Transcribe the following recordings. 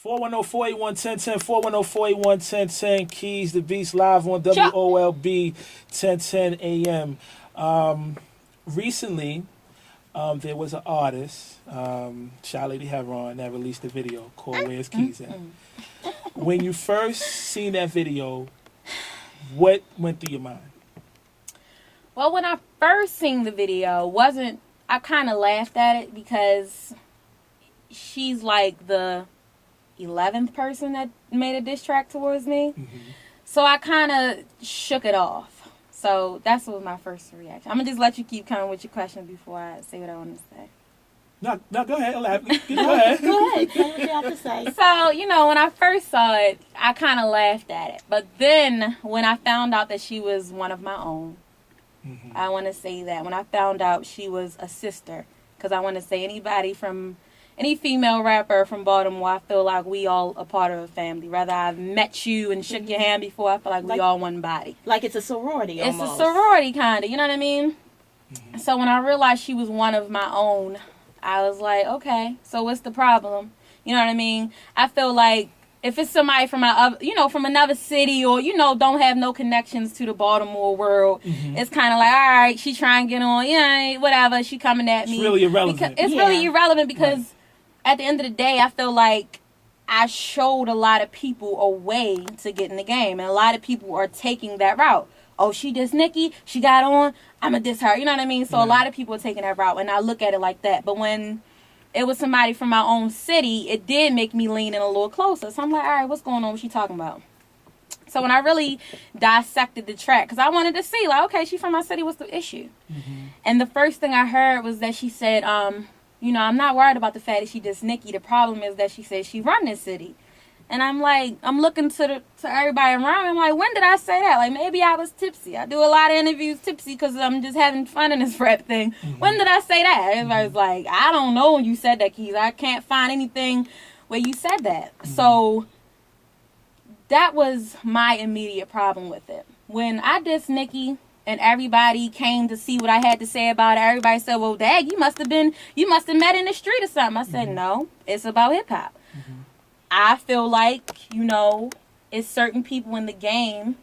410-481-1010, 410-481-1010, Keys the Beast live on WOLB 1010 AM. Recently, there was an artist, Shy Lady Heroin, that released a video called Where's Keys At? When you first seen that video, what went through your mind? Well, when I first seen the video, I kind of laughed at it because she's like the 11th person that made a diss track towards me. Mm-hmm. So I kind of shook it off. So that's what was my first reaction. I'm going to just let you keep coming with your questions before I say what I want to say. No, go ahead. Go ahead. Go ahead. Say what you have to say. So, when I first saw it, I kind of laughed at it. But then when I found out that she was one of my own, mm-hmm. I want to say that. When I found out she was a sister, because I want to say any female rapper from Baltimore, I feel like we all a part of a family. Whether I've met you and shook your hand before, I feel like we all one body. Like it's a sorority almost. It's a sorority kind of, you know what I mean? Mm-hmm. So when I realized she was one of my own, I was like, okay, so what's the problem? You know what I mean? I feel like if it's somebody from from another city or, don't have no connections to the Baltimore world, mm-hmm. it's kind of like, all right, she trying to get on, whatever, she coming at me. It's really irrelevant. It's really irrelevant because at the end of the day, I feel like I showed a lot of people a way to get in the game. And a lot of people are taking that route. Oh, she dissed Nicki. She got on. I'm going to diss her. You know what I mean? So a lot of people are taking that route. And I look at it like that. But when it was somebody from my own city, it did make me lean in a little closer. So I'm like, all right, what's going on? What's she talking about? So when I really dissected the track, because I wanted to see, like, okay, she from my city. What's the issue? Mm-hmm. And the first thing I heard was that she said, I'm not worried about the fact that she dissed Nicki. The problem is that she said she run this city. And I'm like, I'm looking to everybody around me. I'm like, when did I say that? Like, maybe I was tipsy. I do a lot of interviews tipsy because I'm just having fun in this rap thing. Mm-hmm. When did I say that? Everybody's like, I don't know when you said that, Keys. I can't find anything where you said that. Mm-hmm. So that was my immediate problem with it. When I dissed Nicki and everybody came to see what I had to say about it, everybody said, well, dang, you must have met in the street or something. I said, no, it's about hip-hop. Mm-hmm. I feel like, it's certain people in the game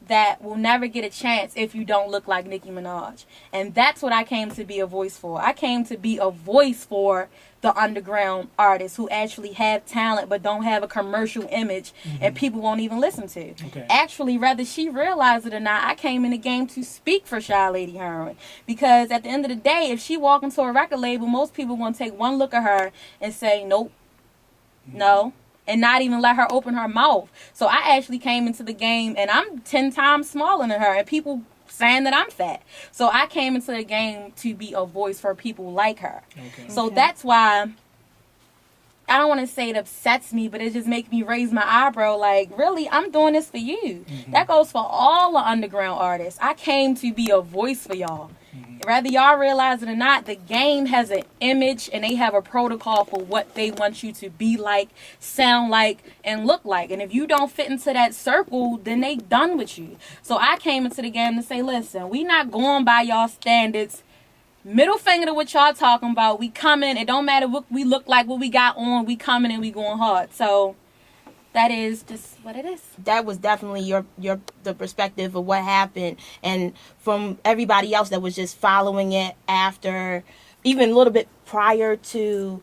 that will never get a chance if you don't look like Nicki Minaj. And that's what I came to be a voice for. I came to be a voice for the underground artists who actually have talent but don't have a commercial image mm-hmm. and people won't even listen to. Okay. Actually, whether she realized it or not, I came in the game to speak for Shy Lady Heroin. Because at the end of the day, if she walk into a record label, most people going to take one look at her and say, nope. No, and not even let her open her mouth. So I actually came into the game, and I'm 10 times smaller than her, and people saying that I'm fat. So I came into the game to be a voice for people like her. Okay. So that's why I don't want to say it upsets me, but it just makes me raise my eyebrow like, really, I'm doing this for you. Mm-hmm. That goes for all the underground artists. I came to be a voice for y'all. Whether y'all realize it or not, the game has an image and they have a protocol for what they want you to be like, sound like, and look like. And if you don't fit into that circle, then they done with you. So I came into the game to say, listen, we not going by y'all standards. Middle finger to what y'all talking about. We coming. It don't matter what we look like, what we got on. We coming and we going hard. So that is just what it is. That was definitely the perspective of what happened, and from everybody else that was just following it after, even a little bit prior to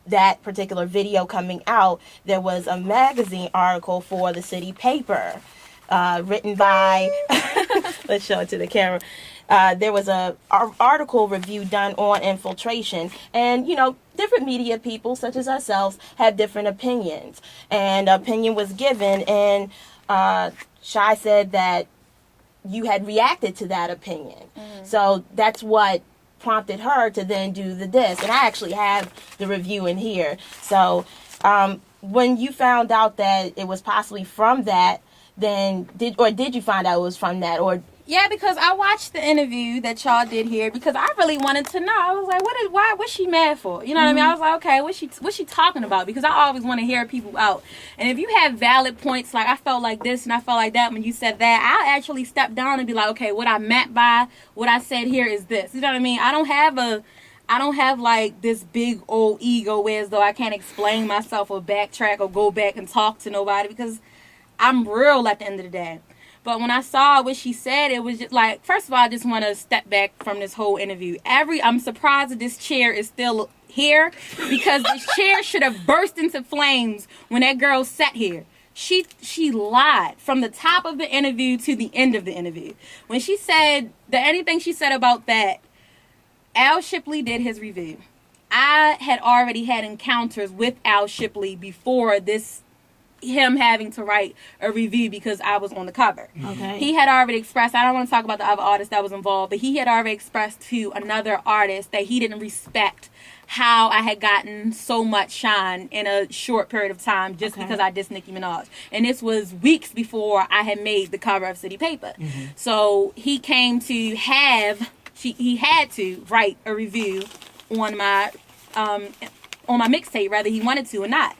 that particular video coming out, there was a magazine article for the city paper, written by let's show it to the camera. There was a article review done on infiltration, and different media people such as ourselves have different opinions, and opinion was given, and Shy said that you had reacted to that opinion. Mm-hmm. So that's what prompted her to then do the diss, and I actually have the review in here. So when you found out that it was possibly from that, then did you find out it was from that, or? Yeah, because I watched the interview that y'all did here because I really wanted to know. I was like, what's she mad for? You know what I mean? I was like, okay, what's she talking about? Because I always want to hear people out. And if you have valid points, like I felt like this and I felt like that when you said that, I'll actually step down and be like, okay, what I meant by what I said here is this. You know what I mean? I don't have I don't have like this big old ego where as though I can't explain myself or backtrack or go back and talk to nobody, because I'm real at the end of the day. But when I saw what she said, it was just like, first of all, I just want to step back from this whole interview. I'm surprised that this chair is still here, because this chair should have burst into flames when that girl sat here. She lied from the top of the interview to the end of the interview. When she said anything she said about that, Al Shipley did his review. I had already had encounters with Al Shipley before him having to write a review because I was on the cover. Okay. He had already expressed, I don't want to talk about the other artist that was involved, but he had already expressed to another artist that he didn't respect how I had gotten so much shine in a short period of time just because I dissed Nicki Minaj. And this was weeks before I had made the cover of City Paper. So he came to he had to write a review on my mixtape, whether he wanted to or not.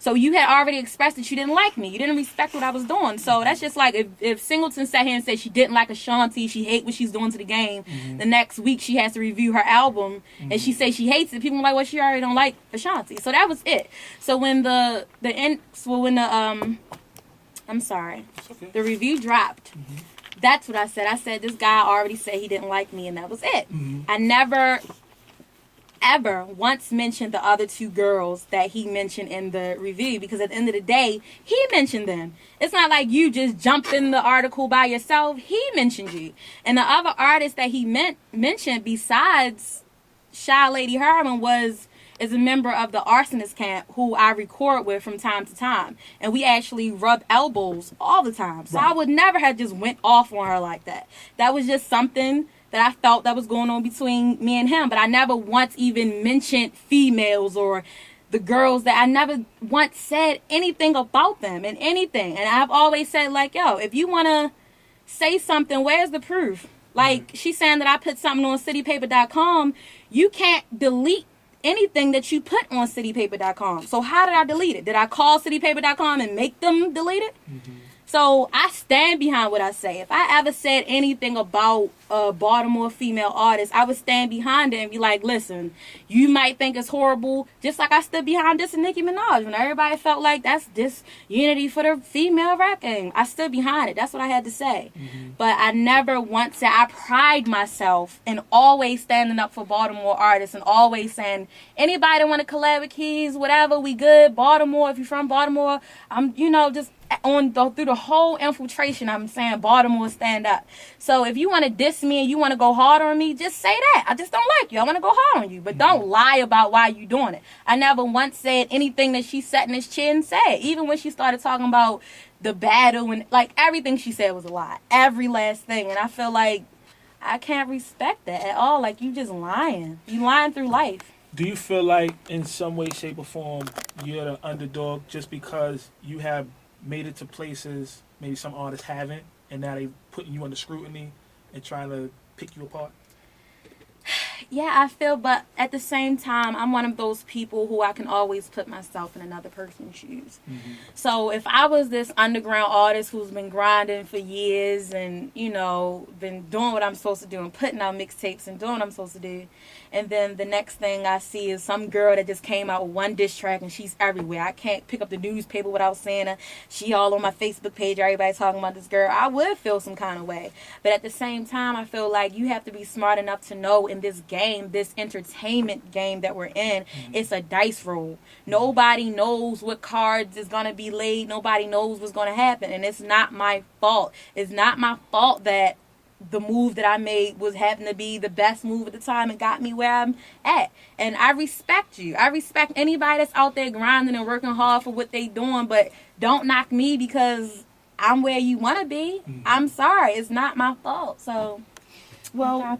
So you had already expressed that you didn't like me. You didn't respect what I was doing. So that's just like if Singleton sat here and said she didn't like Ashanti, she hate what she's doing to the game. The next week she has to review her album and she says she hates it. People are like, well, she already don't like Ashanti. So that was it. So when the review dropped, that's what I said. I said this guy already said he didn't like me, and that was it. I never ever once mentioned the other two girls that he mentioned in the review, because at the end of the day, he mentioned them. It's not like you just jumped in the article by yourself. He mentioned you. And the other artist that he mentioned besides Shy Lady Heroin is a member of the Arsonist Camp who I record with from time to time. And we actually rub elbows all the time. So I would never have just went off on her like that. That was just something that I felt that was going on between me and him. But I never once even mentioned females or the girls, that I never once said anything about them and anything. And I've always said, like, yo, if you want to say something, where's the proof? Like, she's saying that I put something on citypaper.com. You can't delete anything that you put on citypaper.com. So how did I delete it? Did I call citypaper.com and make them delete it? So I stand behind what I say. If I ever said anything about a Baltimore female artist, I would stand behind it and be like, listen, you might think it's horrible, just like I stood behind this and Nicki Minaj when everybody felt like that's disunity for the female rap game. I stood behind it. That's what I had to say. But I never once said, I pride myself in always standing up for Baltimore artists and always saying, anybody want to collab with Keys, whatever, we good. Baltimore, if you're from Baltimore, I'm, just through the whole infiltration, I'm saying Baltimore stand up. So if you want to diss me and you want to go hard on me, just say that. I just don't like you. I want to go hard on you. But don't lie about why you doing it. I never once said anything that she sat in this chair and said. Even when she started talking about the battle and like everything she said was a lie. Every last thing. And I feel like I can't respect that at all. Like, you just lying. You lying through life. Do you feel like in some way, shape, or form you're the underdog just because you have made it to places maybe some artists haven't, and now they putting you under scrutiny and trying to pick you apart? Yeah, I feel, but at the same time, I'm one of those people who I can always put myself in another person's shoes. So if I was this underground artist who's been grinding for years and, been doing what I'm supposed to do and putting out mixtapes and doing what I'm supposed to do, and then the next thing I see is some girl that just came out with one diss track and she's everywhere. I can't pick up the newspaper without seeing her. She all on my Facebook page, everybody's talking about this girl. I would feel some kind of way. But at the same time, I feel like you have to be smart enough to know in this game, this entertainment game that we're in, it's a dice roll. Nobody knows what cards is going to be laid. Nobody knows what's going to happen. And it's not my fault. It's not my fault that the move that I made was happened to be the best move at the time and got me where I'm at. And I respect you. I respect anybody that's out there grinding and working hard for what they doing, but don't knock me because I'm where you want to be. I'm sorry. It's not my fault. So, well,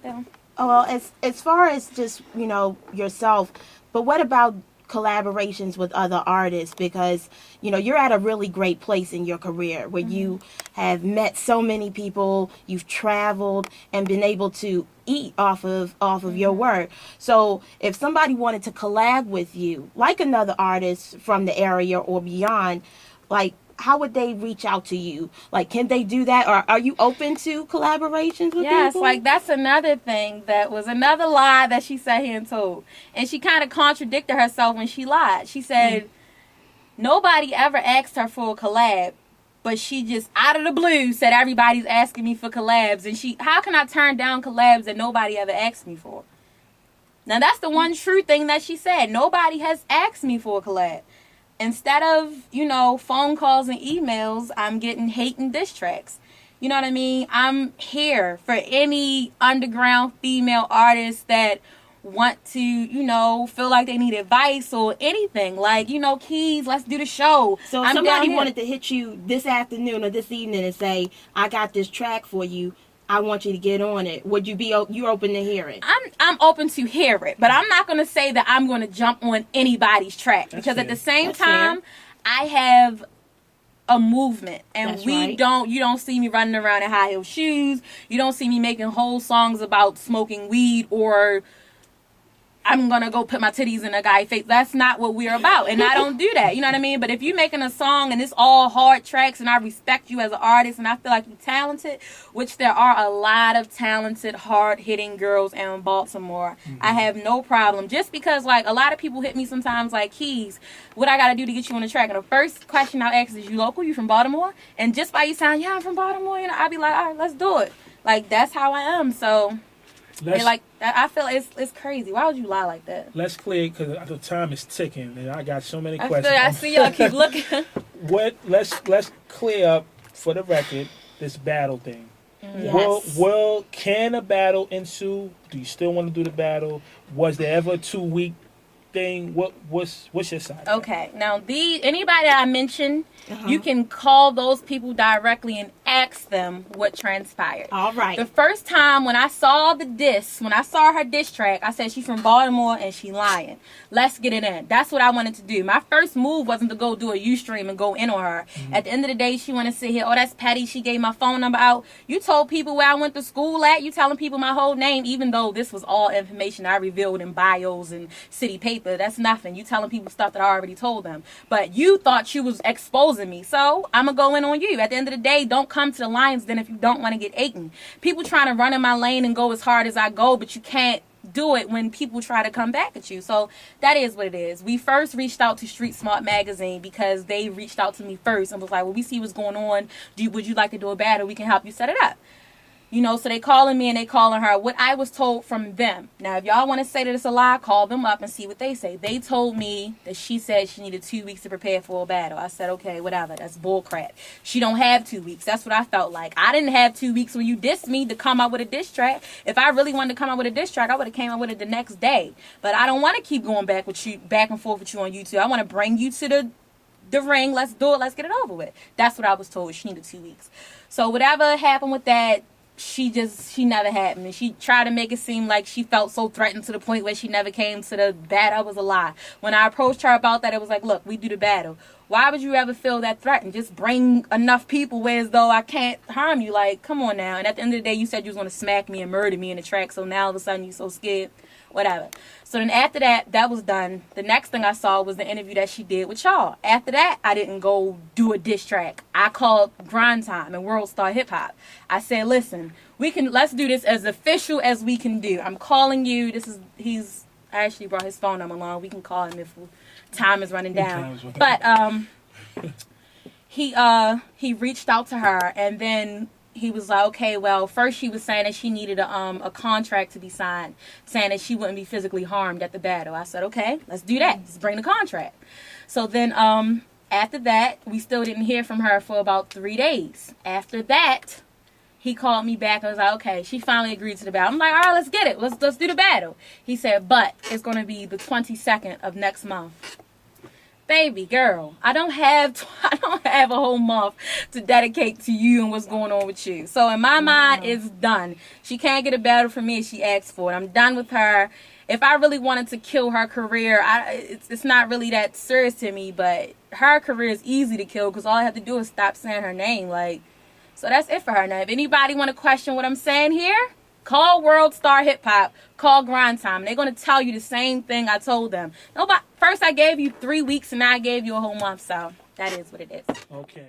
as far as just, yourself, but what about collaborations with other artists? Because you're at a really great place in your career where you have met so many people, you've traveled and been able to eat off of your work. So if somebody wanted to collab with you, like another artist from the area or beyond, like, how would they reach out to you? Like, can they do that, or are you open to collaborations with Yes, people? like that's another thing that was another lie that she sat here and told. And she kind of contradicted herself when she lied. She said nobody ever asked her for a collab, but she just out of the blue said everybody's asking me for collabs. And how can I turn down collabs that nobody ever asked me for? Now that's the one true thing that she said. Nobody has asked me for a collab. Instead of, phone calls and emails, I'm getting hate and diss tracks. You know what I mean? I'm here for any underground female artists that want to, feel like they need advice or anything. Like, Keys, let's do the show. So if somebody wanted to hit you this afternoon or this evening and say, I got this track for you, I want you to get on it, would you be, you're open to hear it? I'm open to hear it, but I'm not going to say that I'm going to jump on anybody's track. That's because fair. at the same That's time, fair. I have a movement, and That's right. you don't see me running around in high heel shoes. You don't see me making whole songs about smoking weed or I'm gonna go put my titties in a guy's face. That's not what we're about, and I don't do that. You know what I mean? But if you're making a song and it's all hard tracks, and I respect you as an artist, and I feel like you're talented, which there are a lot of talented, hard-hitting girls in Baltimore, I have no problem. Just because, like, a lot of people hit me sometimes, like, Keys, what I gotta do to get you on the track? And the first question I'll ask is, you local? You from Baltimore? And just by you sound, yeah, I'm from Baltimore, I'll be like, all right, let's do it. Like, that's how I am. So. I feel it's crazy. Why would you lie like that? Let's clear, because the time is ticking, and I got so many questions. I see y'all keep looking. Let's clear up for the record this battle thing. Yes. Can a battle ensue? Do you still want to do the battle? Was there ever a 2-week thing? What's your side? Okay, now anybody that I mentioned, you can call those people directly and ask them what transpired. All right. The first time when I saw her diss track, I said she's from Baltimore and she lying. Let's get it in. That's what I wanted to do. My first move wasn't to go do a Ustream and go in on her. At the end of the day, she want to sit here, oh, that's petty. She gave my phone number out. You told people where I went to school at. You telling people my whole name, even though this was all information I revealed in bios and city paper. That's nothing. You telling people stuff that I already told them. But you thought you was exposing me. So I'm going to go in on you. At the end of the day, don't come to the Lions Den if you don't want to get eaten. People trying to run in my lane and go as hard as I go, but you can't do it when people try to come back at you. So that is what it is. We first reached out to Street Smart Magazine because they reached out to me first and was like, well, we see what's going on. Would you like to do a battle? We can help you set it up. So they calling me and they calling her. What I was told from them. Now, if y'all want to say that it's a lie, call them up and see what they say. They told me that she said she needed 2 weeks to prepare for a battle. I said, okay, whatever. That's bullcrap. She don't have 2 weeks. That's what I felt like. I didn't have 2 weeks when you dissed me to come out with a diss track. If I really wanted to come out with a diss track, I would have came out with it the next day. But I don't want to keep going back and forth with you on YouTube. I want to bring you to the ring. Let's do it. Let's get it over with. That's what I was told. She needed 2 weeks. So whatever happened with that, she never had me. She tried to make it seem like she felt so threatened to the point where she never came to the battle. That was a lie. When I approached her about that, it was like, look, we do the battle. Why would you ever feel that threatened? Just bring enough people where as though I can't harm you. Like, come on now. And at the end of the day, you said you was going to smack me and murder me in the track. So now all of a sudden you're so scared. Whatever. So then after that was done. The next thing I saw was the interview that she did with y'all. After that, I didn't go do a diss track. I called Grind Time and World Star Hip Hop. I said, listen, let's do this as official as we can do. I'm calling you. I actually brought his phone number along. We can call him if time is running down. But he reached out to her, and then he was like, okay, well, first she was saying that she needed a contract to be signed, saying that she wouldn't be physically harmed at the battle. I said, okay, let's do that. Let's bring the contract. So then after that, we still didn't hear from her for about 3 days. After that, he called me back and was like, okay, she finally agreed to the battle. I'm like, all right, let's get it. Let's do the battle. He said, but it's going to be the 22nd of next month. Baby girl, I don't have a whole month to dedicate to you and what's going on with you. So in my mind, it's done. She can't get a battle from me if she asks for it. I'm done with her. If I really wanted to kill her career, it's not really that serious to me, but her career is easy to kill because all I have to do is stop saying her name. So that's it for her. Now, if anybody want to question what I'm saying here, call World Star Hip Hop, call Grind Time. They're going to tell you the same thing I told them. First I gave you 3 weeks and now I gave you a whole month, so that is what it is. Okay.